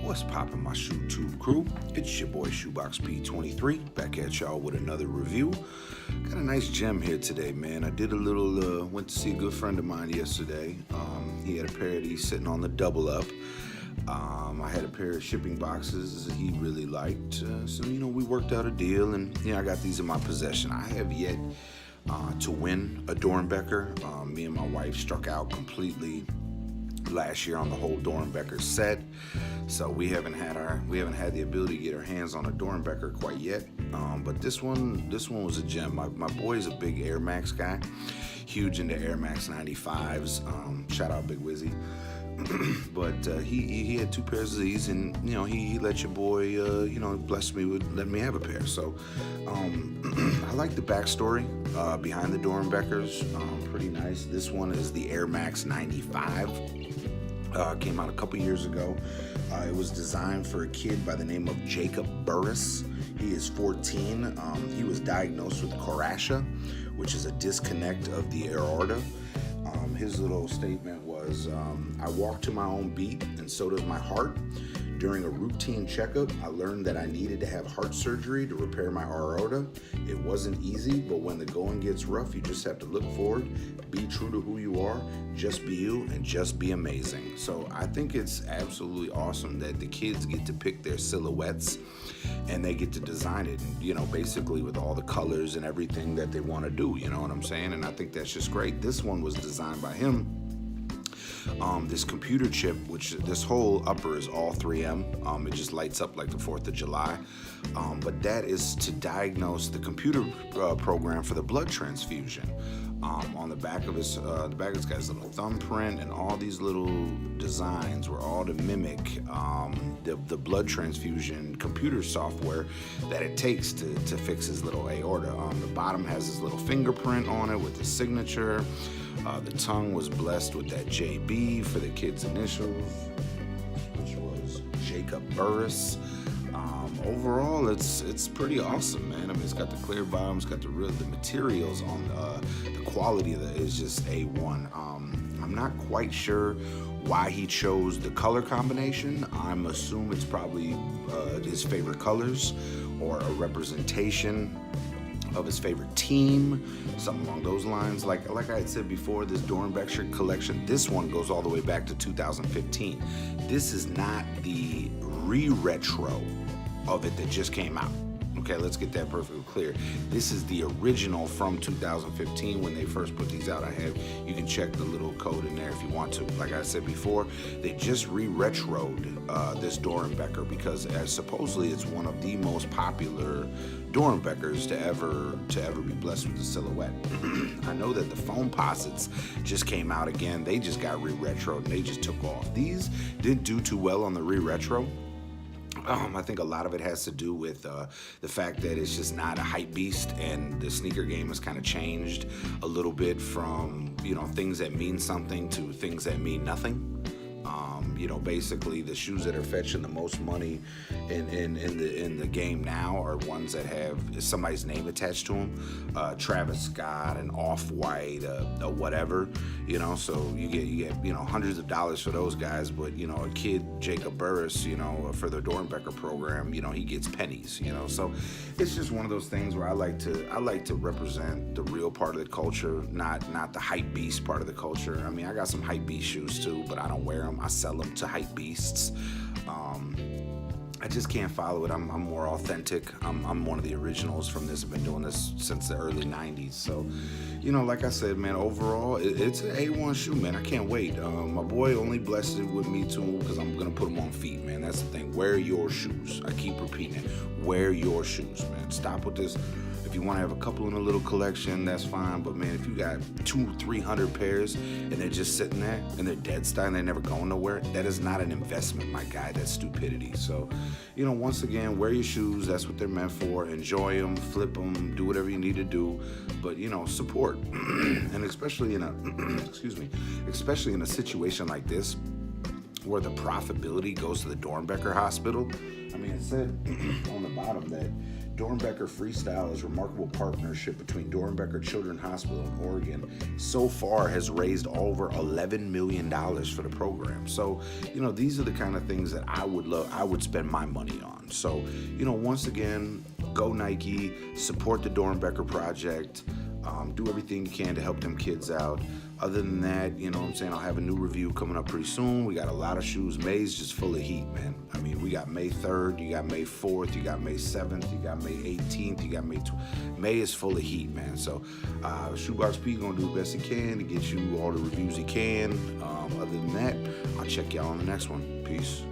What's poppin', my ShoeTube crew? It's your boy Shoebox P23 back at y'all with another review. Got a nice gem here today, man. I did a little, went to see a good friend of mine yesterday. He had a pair of these sitting on the double up. I had a pair of shipping boxes that he really liked. So, we worked out a deal, and, I got these in my possession. I have yet to win a Doernbecher. Me and my wife struck out completely last year on the whole Doernbecher set, so we haven't had the ability to get our hands on a Doernbecher quite yet. But this one was a gem. My boy is a big Air Max guy, huge into Air Max 95s. Shout out Big Wizzy. But he had two pairs of these, and he let your boy bless me with letting me have a pair. So I like the backstory behind the Doernbechers. Pretty nice. This one is the Air Max 95. Came out a couple years ago. It was designed for a kid by the name of Jacob Burris. He is 14. He was diagnosed with coracia, which is a disconnect of the aorta. His little statement was, I walk to my own beat, and so does my heart. During a routine checkup, I learned that I needed to have heart surgery to repair my aorta. It wasn't easy, but when the going gets rough, you just have to look forward, be true to who you are, just be you, and just be amazing. So I think it's absolutely awesome that the kids get to pick their silhouettes and they get to design it, basically with all the colors and everything that they want to do, you know what I'm saying? And I think that's just great. This one was designed by him. This computer chip, which this whole upper is all 3M. It just lights up like the 4th of July. But that is to diagnose the computer program for the blood transfusion. On the back of his guy's little thumbprint, and all these little designs were all to mimic the blood transfusion computer software that it takes to fix his little aorta. The bottom has his little fingerprint on it with his signature. The tongue was blessed with that JB for the kid's initials, which was Jacob Burris. Overall, it's pretty awesome, man. I mean, it's got the clear bottom, it's got the materials on the quality of it is just A1. I'm not quite sure why he chose the color combination. I'm assuming it's probably his favorite colors or a representation of his favorite team, something along those lines. Like I had said before, this Doernbecher collection, this one goes all the way back to 2015. This is not the re-retro of it that just came out. Okay, let's get that perfectly clear. This is the original from 2015 when they first put these out. You can check the little code in there if you want to. Like I said before, they just re-retroed this Doernbecher because supposedly it's one of the most popular Doernbechers to ever be blessed with the silhouette. I know that the foam posits just came out again. They just got re-retroed and they just took off. These didn't do too well on the re-retro. I think a lot of it has to do with the fact that it's just not a hype beast, and the sneaker game has kind of changed a little bit from things that mean something to things that mean nothing. Basically the shoes that are fetching the most money in the game now are ones that have somebody's name attached to them. Travis Scott, and Off-White, whatever. So you get hundreds of dollars for those guys, but a kid, Jacob Burris, for the Doernbecher program, he gets pennies. So it's just one of those things where I like to represent the real part of the culture, not the hype beast part of the culture. I mean, I got some hype beast shoes too, but I don't wear them. I sell them to hype beasts. I just can't follow it. I'm more authentic. I'm one of the originals from this. I've been doing this since the early 90s. So, like I said, man, overall, it's an A1 shoe, man. I can't wait. My boy only blessed it with me too because I'm going to put them on feet, man. That's the thing. Wear your shoes. I keep repeating it. Wear your shoes, man. Stop with this. If you want to have a couple in a little collection, that's fine. But man, if you got 200-300 pairs and they're just sitting there and they're dead style and they're never going nowhere, that is not an investment, my guy. That's stupidity. So, once again, wear your shoes. That's what they're meant for. Enjoy them, flip them, do whatever you need to do. But support. And especially in a especially in a situation like this, where the profitability goes to the Doernbecher Hospital. I mean, it said on the bottom that Doernbecher Freestyle is a remarkable partnership between Doernbecher Children's Hospital in Oregon. So far has raised over $11 million for the program. So, these are the kind of things that I would spend my money on. So, once again, go Nike, support the Doernbecher Project. Do everything you can to help them kids out. Other than that, I'll have a new review coming up pretty soon. We got a lot of shoes. May's just full of heat, man. I mean, we got May 3rd, you got May 4th, you got May 7th, you got May 18th, you got May 12th. May is full of heat, man. So Shoebox P gonna do the best he can to get you all the reviews he can. Other than that, I'll check y'all on the next one. Peace.